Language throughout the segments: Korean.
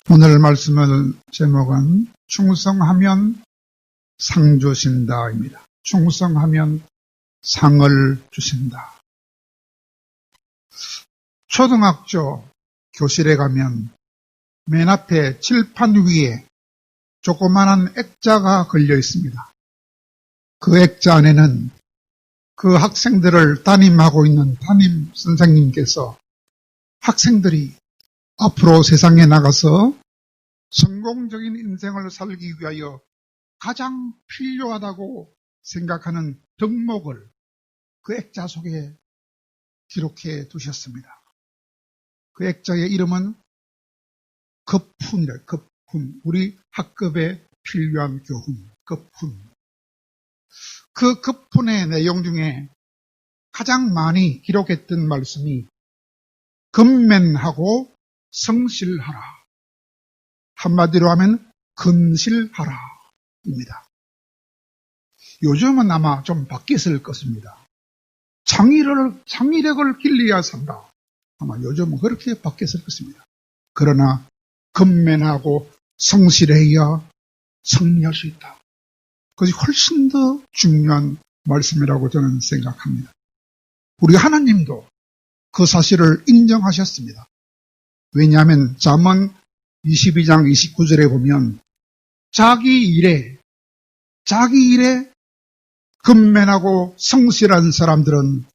오늘 말씀을 제목은 충성하면 상 주신다입니다. 충성하면 상을 주신다. 초등학교 교실에 가면 맨 앞에 칠판 위에 조그마한 액자가 걸려 있습니다. 그 액자 안에는 그 학생들을 담임하고 있는 담임 선생님께서 학생들이 앞으로 세상에 나가서 성공적인 인생을 살기 위하여 가장 필요하다고 생각하는 덕목을 그 액자 속에 기록해 두셨습니다. 그 액자의 이름은 급훈이래요. 급훈. 우리 학급에 필요한 교훈. 급훈. 그 급훈의 내용 중에 가장 많이 기록했던 말씀이 근면하고 성실하라. 한마디로 하면 근실하라 입니다. 요즘은 아마 좀 바뀌었을 것입니다. 창의력을 길러야 산다. 아마 요즘은 그렇게 바뀌었을 것입니다. 그러나 근면하고 성실해야 승리할 수 있다. 그것이 훨씬 더 중요한 말씀이라고 저는 생각합니다. 우리 하나님도 그 사실을 인정하셨습니다. 왜냐하면 잠언 22장 29절에 보면 자기 일에 근면하고 성실한 사람들은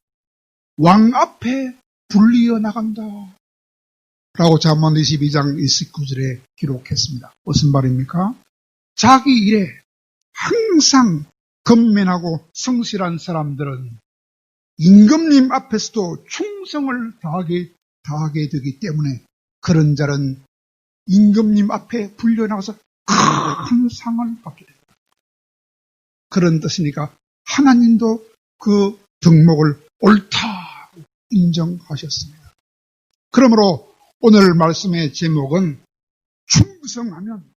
왕 앞에 불리어 나간다 라고 잠언 22장 29절에 기록했습니다. 무슨 말입니까? 자기 일에 항상 근면하고 성실한 사람들은 임금님 앞에서도 충성을 다하게 되기 때문에 그런 자는 임금님 앞에 불려나가서 큰 상을 받게 됩니다. 그런 뜻이니까 하나님도 그 덕목을 옳다 인정하셨습니다. 그러므로 오늘 말씀의 제목은 충성하면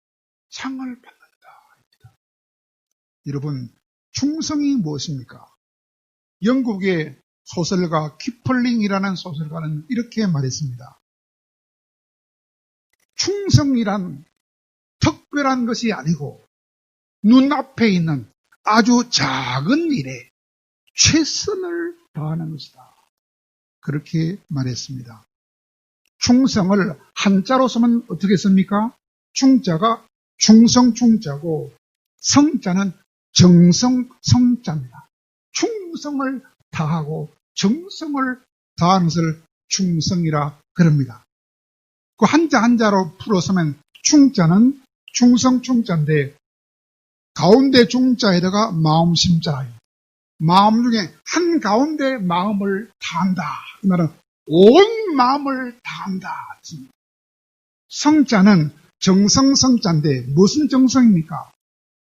상을 받는다. 여러분, 충성이 무엇입니까? 영국의 소설가 키플링이라는 소설가는 이렇게 말했습니다. 충성이란 특별한 것이 아니고 눈앞에 있는 아주 작은 일에 최선을 다하는 것이다. 그렇게 말했습니다. 충성을 한자로 쓰면 어떻게 씁니까? 충자가 충성 충자고 성자는 정성 성자입니다. 충성을 다하고 정성을 다하는 것을 충성이라 그럽니다. 그 한자로 풀어서면 충자는 충성 충자인데 가운데 중자에다가 마음 심자예요. 마음 중에 한가운데 마음을 다한다. 이 말은 온 마음을 다한다. 성자는 정성 성자인데 무슨 정성입니까?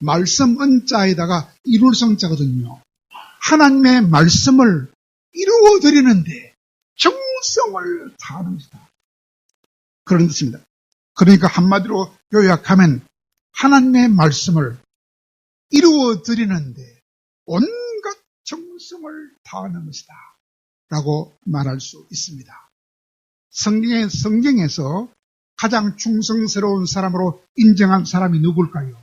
말씀 은자에다가 이룰 성자거든요. 하나님의 말씀을 이루어드리는데 정성을 다하는 것이다. 그런 뜻입니다. 그러니까 한마디로 요약하면 하나님의 말씀을 이루어드리는데 온갖 정성을 다하는 것이다 라고 말할 수 있습니다. 성경에서 가장 충성스러운 사람으로 인정한 사람이 누굴까요?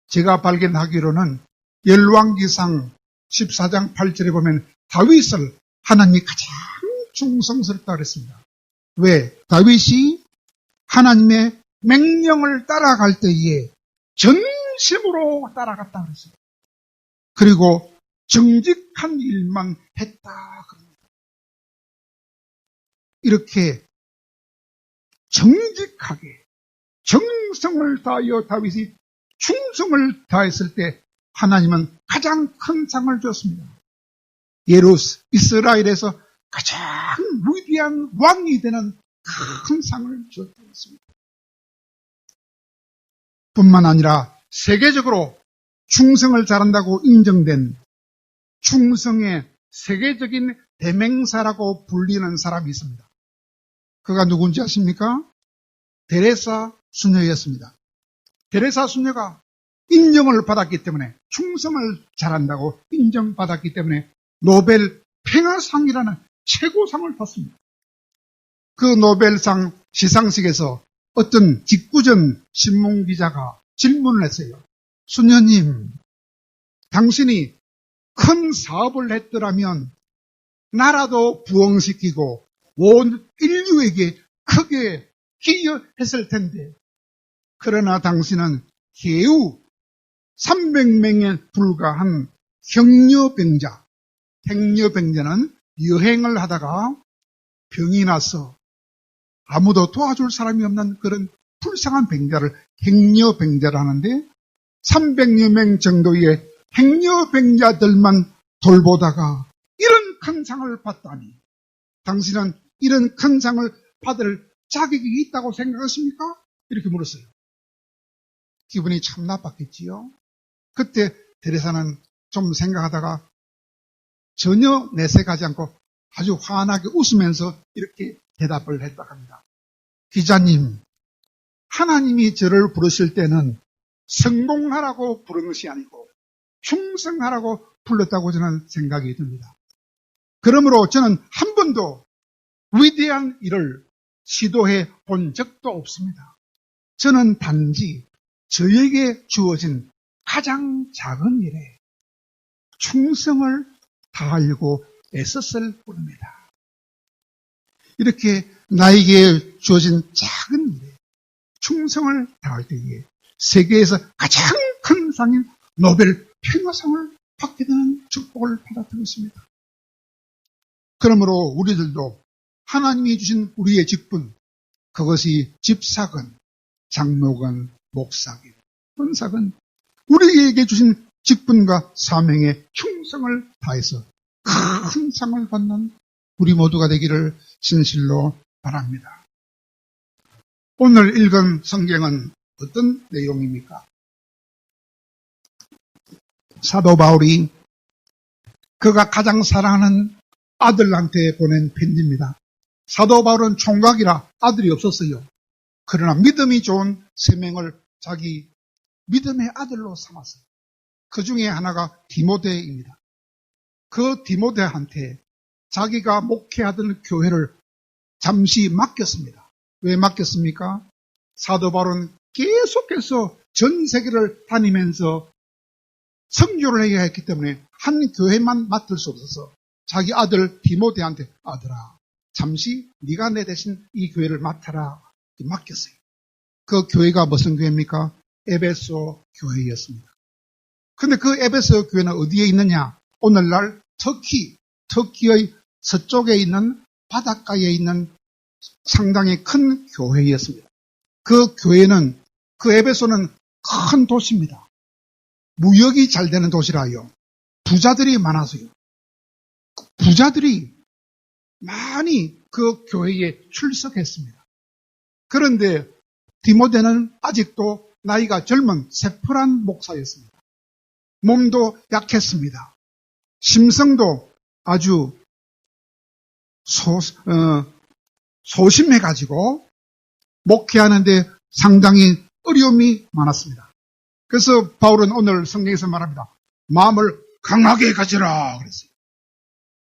제가 발견하기로는 열왕기상 14장 8절에 보면 다윗을 하나님이 가장 충성스럽다 그랬습니다. 왜? 다윗이 하나님의 명령을 따라갈 때에 전심으로 따라갔다 그랬어요. 그리고 정직한 일만 했다 그럽니다. 이렇게 정직하게 정성을 다하여 다윗이 충성을 다했을 때 하나님은 가장 큰 상을 줬습니다. 이스라엘에서 가장 위대한 왕이 되는 큰 상을 줬다고 했습니다. 뿐만 아니라 세계적으로 충성을 잘한다고 인정된 충성의 세계적인 대명사라고 불리는 사람이 있습니다. 그가 누군지 아십니까? 데레사 수녀였습니다. 데레사 수녀가 인정을 받았기 때문에 충성을 잘한다고 인정받았기 때문에 노벨 평화상이라는 최고상을 받습니다. 그 노벨상 시상식에서 어떤 직구전 신문기자가 질문을 했어요. 수녀님, 당신이 큰 사업을 했더라면 나라도 부흥시키고 온 인류에게 크게 기여했을 텐데, 그러나 당신은 겨우 300명에 불과한 행여병자, 행여병자는 여행을 하다가 병이 나서 아무도 도와줄 사람이 없는 그런 불쌍한 병자를 행여병자를 하는데, 300여 명 정도의 행여병자들만 돌보다가 이런 큰 상을 받다니, 당신은 이런 큰 상을 받을 자격이 있다고 생각하십니까? 이렇게 물었어요. 기분이 참 나빴겠지요. 그때 데레사는 좀 생각하다가 전혀 내색하지 않고 아주 환하게 웃으면서 이렇게 대답을 했다 합니다. 기자님, 하나님이 저를 부르실 때는 성공하라고 부른 것이 아니고 충성하라고 불렀다고 저는 생각이 듭니다. 그러므로 저는 한 번도 위대한 일을 시도해 본 적도 없습니다. 저는 단지 저에게 주어진 가장 작은 일에 충성을 다하려고 애썼을 뿐입니다. 이렇게 나에게 주어진 작은 일에 충성을 다할 때에 세계에서 가장 큰 상인 노벨 평화상을 받게 되는 축복을 받았던 것입니다. 그러므로 우리들도 하나님이 주신 우리의 직분, 그것이 집사건, 장로건, 목사건, 권사건, 우리에게 주신 직분과 사명에 충성을 다해서 큰 상을 받는 우리 모두가 되기를 진실로 바랍니다. 오늘 읽은 성경은 어떤 내용입니까? 사도 바울이 그가 가장 사랑하는 아들한테 보낸 편지입니다. 사도 바울은 총각이라 아들이 없었어요. 그러나 믿음이 좋은 세 명을 자기 믿음의 아들로 삼았어요. 그 중에 하나가 디모데입니다. 그 디모데한테 자기가 목회하던 교회를 잠시 맡겼습니다. 왜 맡겼습니까? 사도 바울은 계속해서 전 세계를 다니면서 선교를 해야 했기 때문에 한 교회만 맡을 수 없어서 자기 아들 디모데한테, 아들아, 잠시 네가 내 대신 이 교회를 맡아라, 맡겼어요. 그 교회가 무슨 교회입니까? 에베소 교회였습니다. 근데 그 에베소 교회는 어디에 있느냐? 오늘날 터키의 서쪽에 있는 바닷가에 있는 상당히 큰 교회였습니다. 그 교회는, 그 에베소는 큰 도시입니다. 무역이 잘 되는 도시라요. 부자들이 많아서요. 부자들이 많이 그 교회에 출석했습니다. 그런데 디모데는 아직도 나이가 젊은 새풀한 목사였습니다. 몸도 약했습니다. 심성도 아주 소심해가지고 목회하는데 상당히 어려움이 많았습니다. 그래서 바울은 오늘 성경에서 말합니다. 마음을 강하게 가지라 그랬어요.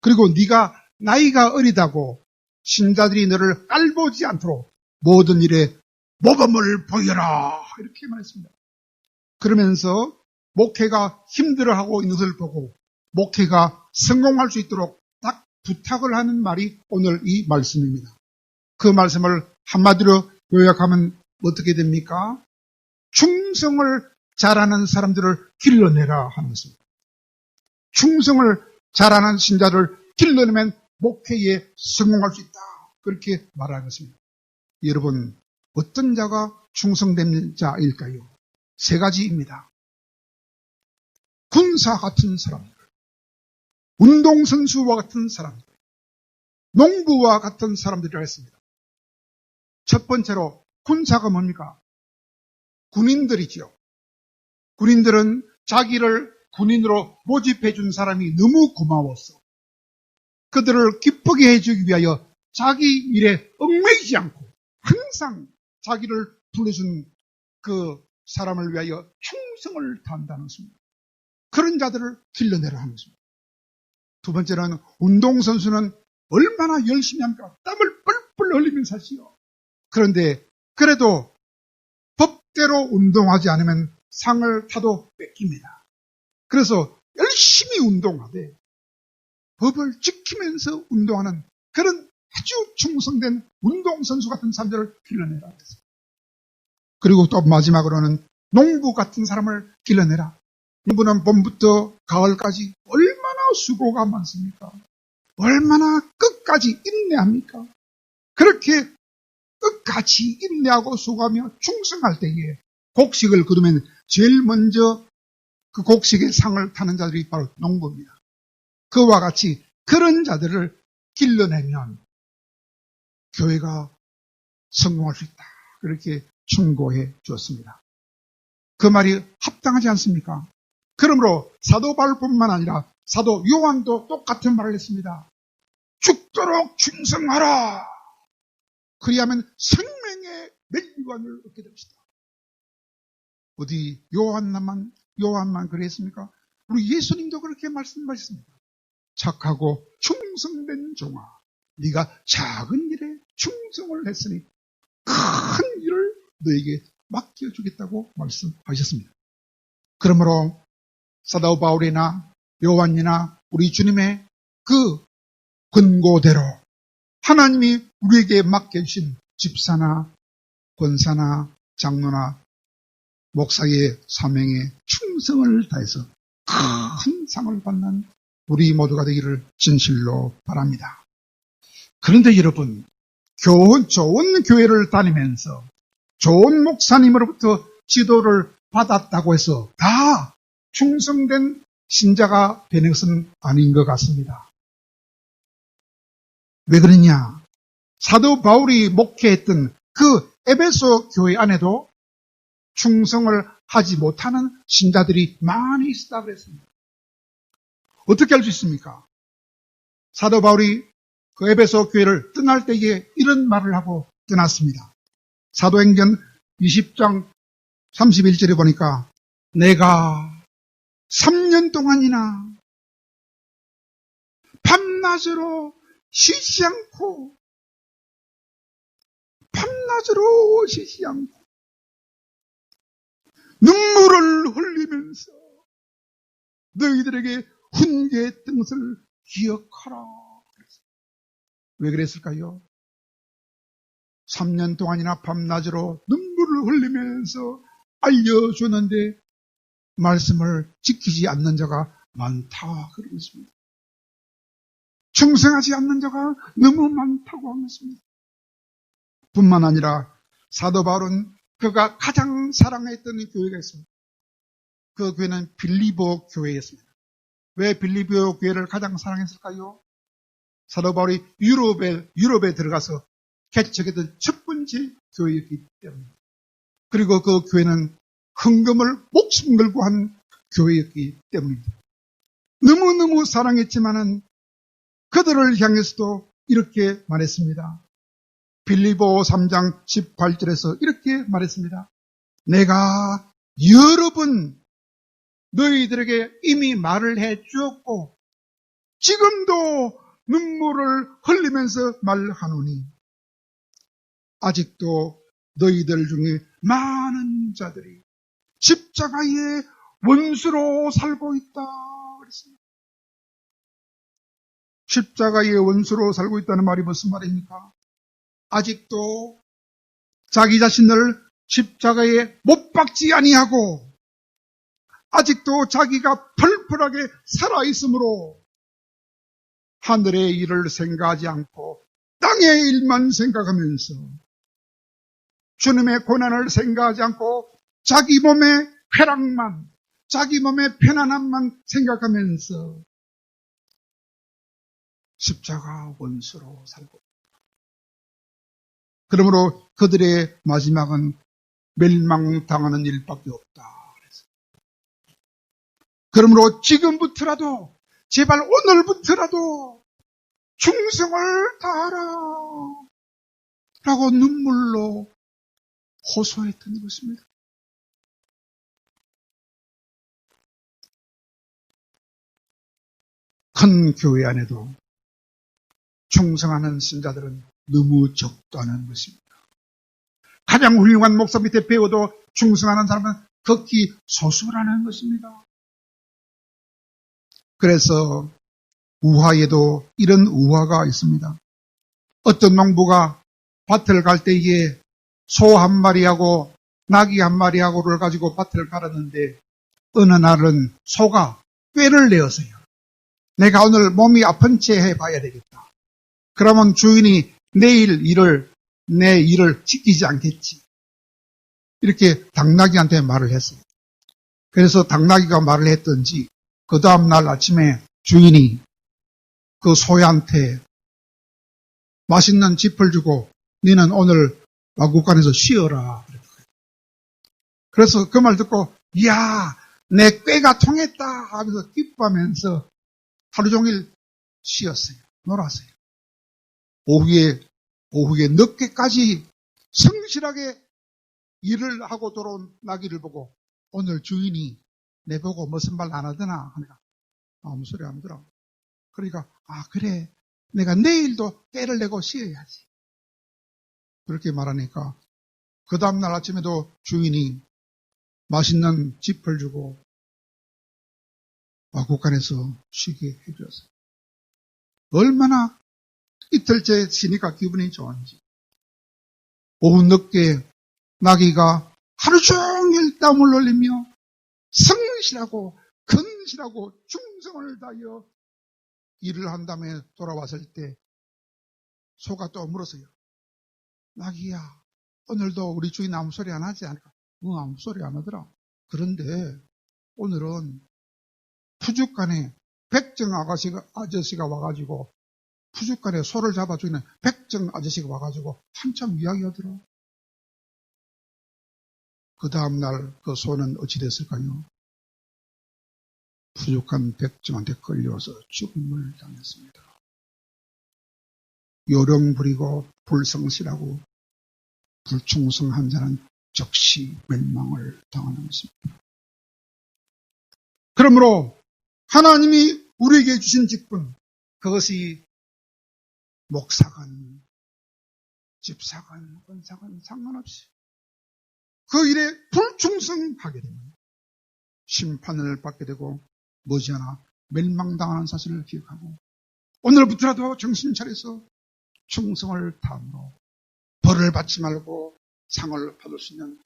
그리고 네가 나이가 어리다고 신자들이 너를 깔보지 않도록 모든 일에 모범을 보여라 이렇게 말했습니다. 그러면서 목회가 힘들어하고 있는 것을 보고 목회가 성공할 수 있도록 딱 부탁을 하는 말이 오늘 이 말씀입니다. 그 말씀을 한마디로 요약하면 어떻게 됩니까? 충성을 잘하는 사람들을 길러내라 하는 것입니다. 충성을 잘하는 신자를 길러내면 목회에 성공할 수 있다. 그렇게 말하는 것입니다. 여러분, 어떤 자가 충성된 자일까요? 세 가지입니다. 군사 같은 사람들, 운동선수와 같은 사람들, 농부와 같은 사람들이라 했습니다. 첫 번째로 군사가 뭡니까? 군인들이죠. 군인들은 자기를 군인으로 모집해 준 사람이 너무 고마웠어. 그들을 기쁘게 해주기 위하여 자기 일에 얽매이지 않고 항상 자기를 불러준 그 사람을 위하여 충성을 다한다는 것입니다. 그런 자들을 길러내라 하는 것입니다. 두 번째는 운동선수는 얼마나 열심히 합니까? 땀을 뻘뻘 흘리면서 하지요. 그런데 그래도 법대로 운동하지 않으면 상을 타도 뺏깁니다. 그래서 열심히 운동하되 법을 지키면서 운동하는 그런 아주 충성된 운동선수 같은 사람들을 길러내라. 그리고 또 마지막으로는 농부 같은 사람을 길러내라. 농부는 봄부터 가을까지 얼마나 수고가 많습니까? 얼마나 끝까지 인내합니까? 그렇게 끝까지 인내하고 수고하며 충성할 때에 곡식을 거두면 제일 먼저 그 곡식의 상을 타는 자들이 바로 농부입니다. 그와 같이 그런 자들을 길러내면 교회가 성공할 수 있다. 그렇게 충고해 주었습니다. 그 말이 합당하지 않습니까? 그러므로 사도 바울뿐만 아니라 사도 요한도 똑같은 말을 했습니다. 죽도록 충성하라. 그리하면 생명의 멸류관을 얻게 됩시다. 어디 요한만 그랬습니까? 우리 예수님도 그렇게 말씀하셨습니다. 착하고 충성된 종아, 네가 작은 일에 충성을 했으니 큰 일을 너에게 맡겨주겠다고 말씀하셨습니다. 그러므로 사도 바울이나 요한이나 우리 주님의 그 권고대로 하나님이 우리에게 맡겨주신 집사나 권사나 장로나 목사의 사명에 충성을 다해서 큰 상을 받는 우리 모두가 되기를 진실로 바랍니다. 그런데 여러분, 좋은 교회를 다니면서 좋은 목사님으로부터 지도를 받았다고 해서 다 충성된 신자가 되는 것은 아닌 것 같습니다. 왜 그러냐? 사도 바울이 목회했던 그 에베소 교회 안에도 충성을 하지 못하는 신자들이 많이 있었다고 그랬습니다. 어떻게 할 수 있습니까? 사도 바울이 그 에베소 교회를 떠날 때에 이런 말을 하고 떠났습니다. 사도행전 20장 31절에 보니까 내가 3년 동안이나 밤낮으로 쉬지 않고 눈물을 흘리면서 너희들에게 훈계했던 것을 기억하라. 왜 그랬을까요? 3년 동안이나 밤낮으로 눈물을 흘리면서 알려주는데 말씀을 지키지 않는 자가 많다 그러고 있습니다. 충성하지 않는 자가 너무 많다고 하고 있습니다. 뿐만 아니라 사도 바울은 그가 가장 사랑했던 교회가 있습니다. 그 교회는 빌립보 교회였습니다. 왜 빌립보 교회를 가장 사랑했을까요? 사도 바울이 유럽에 들어가서 개척했던 첫 번째 교회였기 때문에, 그리고 그 교회는 헌금을 목숨 걸고 한 교회였기 때문입니다. 너무너무 사랑했지만은 그들을 향해서도 이렇게 말했습니다. 빌립보 3장 18절에서 이렇게 말했습니다. 내가 여러 번 너희들에게 이미 말을 해 주었고 지금도 눈물을 흘리면서 말하노니 아직도 너희들 중에 많은 자들이 십자가의 원수로 살고 있다 그랬습니다. 십자가의 원수로 살고 있다는 말이 무슨 말입니까? 아직도 자기 자신을 십자가에 못 박지 아니하고 아직도 자기가 펄펄하게 살아있으므로 하늘의 일을 생각하지 않고 땅의 일만 생각하면서 주님의 고난을 생각하지 않고 자기 몸의 쾌락만, 자기 몸의 편안함만 생각하면서 십자가 원수로 살고 있다. 그러므로 그들의 마지막은 멸망당하는 일밖에 없다. 그러므로 지금부터라도, 제발 오늘부터라도 충성을 다하라 라고 눈물로 호소했던 것입니다. 큰 교회 안에도 충성하는 신자들은 너무 적다는 것입니다. 가장 훌륭한 목사 밑에 배워도 충성하는 사람은 극히 소수라는 것입니다. 그래서 우화에도 이런 우화가 있습니다. 어떤 농부가 밭을 갈 때에 소 한 마리하고 나귀 한 마리하고를 가지고 밭을 갈았는데 어느 날은 소가 꾀를 내었어요. 내가 오늘 몸이 아픈 채 해봐야 되겠다. 그러면 주인이 내 일을 지키지 않겠지. 이렇게 당나귀한테 말을 했어요. 그래서 당나귀가 말을 했던지 그 다음날 아침에 주인이 그 소한테 맛있는 짚을 주고 너는 오늘 마구간에서 쉬어라. 그래서 그 말 듣고 이야 내 꾀가 통했다 하면서 기뻐하면서 하루 종일 쉬었어요. 놀았어요. 오후에 늦게까지 성실하게 일을 하고 돌아온 나귀를 보고 오늘 주인이 내보고 무슨 말 안 하더나 하니까 아무 소리 안 들어. 그러니까 그래 내가 내일도 꾀를 내고 쉬어야지. 그렇게 말하니까 그 다음날 아침에도 주인이 맛있는 짚을 주고 마구간에서 쉬게 해주었어요. 얼마나 이틀째 쉬니까 기분이 좋은지. 오후 늦게 나귀가 하루 종일 땀을 흘리며 성실하고 근실하고 충성을 다하여 일을 한 다음에 돌아왔을 때 소가 또 물었어요. 나귀야 오늘도 우리 주인 아무 소리 안 하지 않을까? 아무 소리 안 하더라. 그런데 오늘은 푸죽간에 백정 아저씨가 와가지고 푸죽간에 소를 잡아 죽이는 백정 아저씨가 와가지고 한참 이야기하더라. 그 다음날 그 소는 어찌 됐을까요? 푸죽한 백정한테 끌려와서 죽음을 당했습니다. 요령 부리고 불성실하고 불충성한 자는 즉시 멸망을 당하는 것입니다. 그러므로 하나님이 우리에게 주신 직분, 그것이 목사건, 집사건, 권사건 상관없이 그 일에 불충성하게 되면 심판을 받게 되고 머지않아 멸망당하는 사실을 기억하고 오늘부터라도 정신 차려서 충성을 다함으로 벌을 받지 말고 상을 받을 수 있는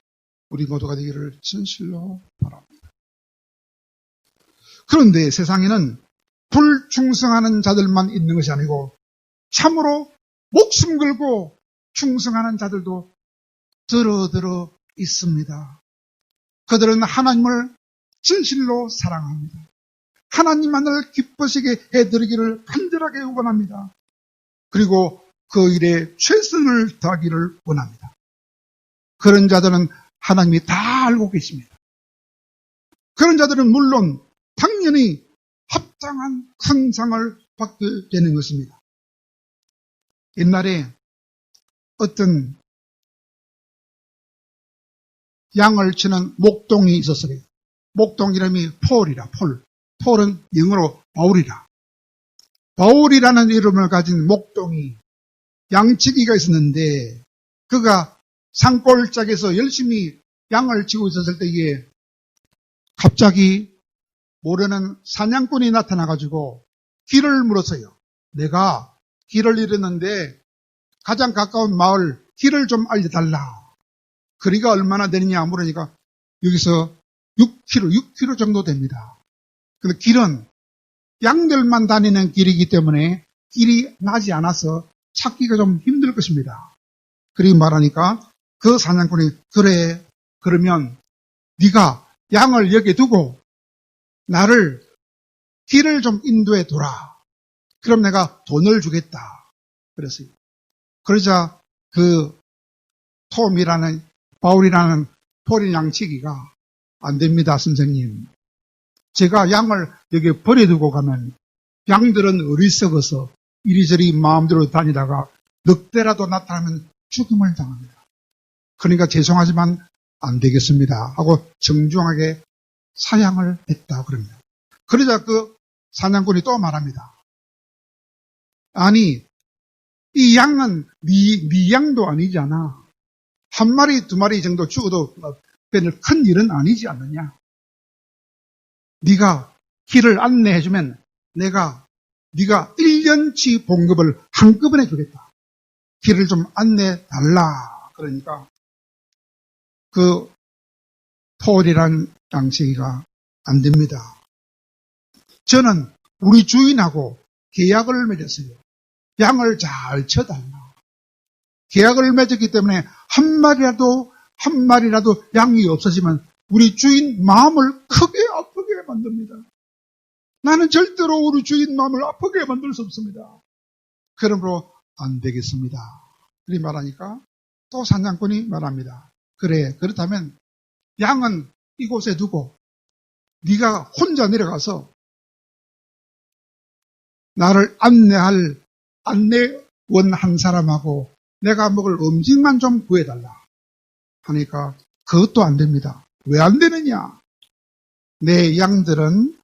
우리 모두가 되기를 진실로 바랍니다. 그런데 세상에는 불충성하는 자들만 있는 것이 아니고 참으로 목숨 걸고 충성하는 자들도 들어 있습니다. 그들은 하나님을 진실로 사랑합니다. 하나님만을 기쁘시게 해드리기를 간절하게 원합니다. 그리고 그 일에 최선을 다하기를 원합니다. 그런 자들은 하나님이 다 알고 계십니다. 그런 자들은 물론 당연히 합당한 큰 상을 받게 되는 것입니다. 옛날에 어떤 양을 치는 목동이 있었어요. 목동 이름이 폴이라, 폴. 폴은 영어로 바울이라. 바울이라는 이름을 가진 목동이 양치기가 있었는데 그가 산골짜기에서 열심히 양을 치고 있었을 때에 갑자기 모르는 사냥꾼이 나타나가지고 길을 물었어요. 내가 길을 잃었는데 가장 가까운 마을 길을 좀 알려달라. 거리가 얼마나 되느냐 물으니까 여기서 6km 정도 됩니다. 근데 길은 양들만 다니는 길이기 때문에 길이 나지 않아서 찾기가 좀 힘들 것입니다. 그렇게 말하니까 그 사냥꾼이 그래 그러면 네가 양을 여기 두고 나를 길을 좀 인도해 둬라. 그럼 내가 돈을 주겠다. 그랬어요. 그러자 그 바울이라는 폴인 양치기가 안 됩니다, 선생님. 제가 양을 여기 버려두고 가면 양들은 어리석어서 이리저리 마음대로 다니다가 늑대라도 나타나면 죽음을 당합니다. 그러니까 죄송하지만 안 되겠습니다 하고 정중하게 사양을 했다 그럽니다. 그러자 그 사냥꾼이 또 말합니다. 아니 이 양은 네 양도 아니잖아. 한 마리, 두 마리 정도 죽어도 별로 큰 일은 아니지 않느냐. 네가 길을 안내해주면 네가 1년치 봉급을 한꺼번에 주겠다. 길을 좀 안내달라. 그러니까 그 톨이란 양식이가 안 됩니다. 저는 우리 주인하고 계약을 맺었어요. 양을 잘 쳐달라. 계약을 맺었기 때문에 한 마리라도 양이 없어지면 우리 주인 마음을 크게 아프게 만듭니다. 나는 절대로 우리 주인 마음을 아프게 만들 수 없습니다. 그러므로 안 되겠습니다. 그리 말하니까 또 사냥꾼이 말합니다. 그래, 그렇다면 양은 이곳에 두고 네가 혼자 내려가서 나를 안내할 안내원 한 사람하고 내가 먹을 음식만 좀 구해달라 하니까 그것도 안 됩니다. 왜 안 되느냐? 내 양들은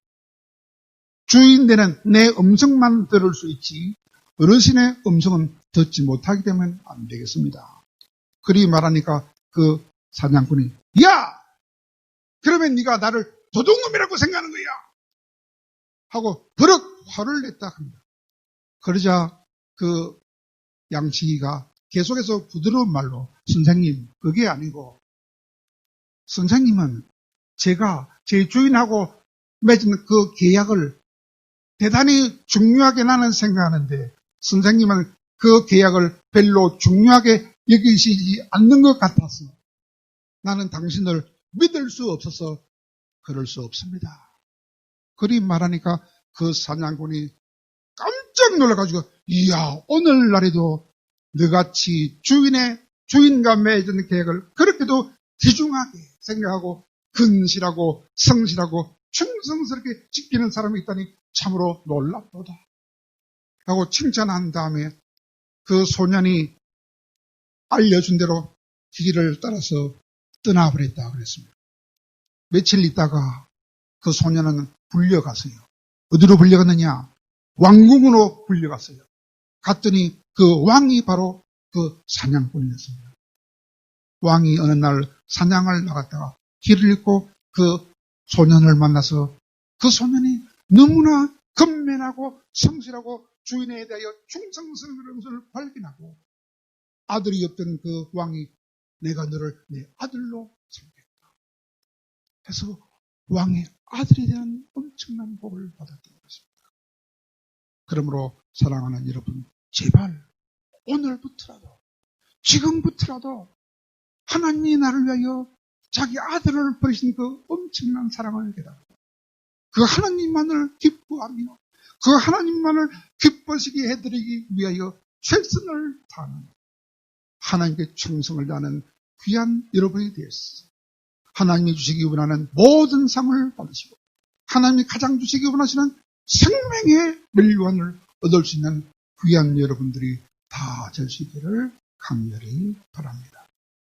주인 되는 내 음성만 들을 수 있지 어르신의 음성은 듣지 못하기 때문에 안 되겠습니다. 그리 말하니까 그 사냥꾼이 야! 그러면 네가 나를 도둑놈이라고 생각하는 거야! 하고 버럭 화를 냈다 합니다. 그러자 그 양치기가 계속해서 부드러운 말로 선생님 그게 아니고 선생님은 제가 제 주인하고 맺은 그 계약을 대단히 중요하게 나는 생각하는데 선생님은 그 계약을 별로 중요하게 여기시지 않는 것 같아서 나는 당신을 믿을 수 없어서 그럴 수 없습니다. 그리 말하니까 그 사냥꾼이 깜짝 놀라가지고 이야 오늘날에도 너같이 주인과 맺은 계약을 그렇게도 귀중하게 생각하고 근실하고 성실하고 충성스럽게 지키는 사람이 있다니 참으로 놀랍도다 하고 칭찬한 다음에 그 소년이 알려준 대로 길을 따라서 떠나버렸다 그랬습니다. 며칠 있다가 그 소년은 불려갔어요. 어디로 불려갔느냐? 왕궁으로 불려갔어요. 갔더니 그 왕이 바로 그 사냥꾼이었습니다. 왕이 어느 날 사냥을 나갔다가 길을 잃고 그 소년을 만나서 그 소년이 너무나 근면하고 성실하고 주인에 대하여 충성스러운 것을 발견하고 아들이 없던 그 왕이 내가 너를 내 아들로 삼겠다 해서 왕의 아들에 대한 엄청난 복을 받았던 것입니다. 그러므로 사랑하는 여러분 제발 오늘부터라도 지금부터라도 하나님이 나를 위하여 자기 아들을 버리신 그 엄청난 사랑을 깨닫고 그 하나님만을 기뻐하며 그 하나님만을 기뻐지게 해드리기 위하여 최선을 다하는 하나님께 충성을 다하는 귀한 여러분이 되었습니다. 하나님이 주시기 원하는 모든 상을 받으시고 하나님이 가장 주시기 원하시는 생명의 멸류관을 얻을 수 있는 귀한 여러분들이 다 될 수 있기를 간절히 바랍니다.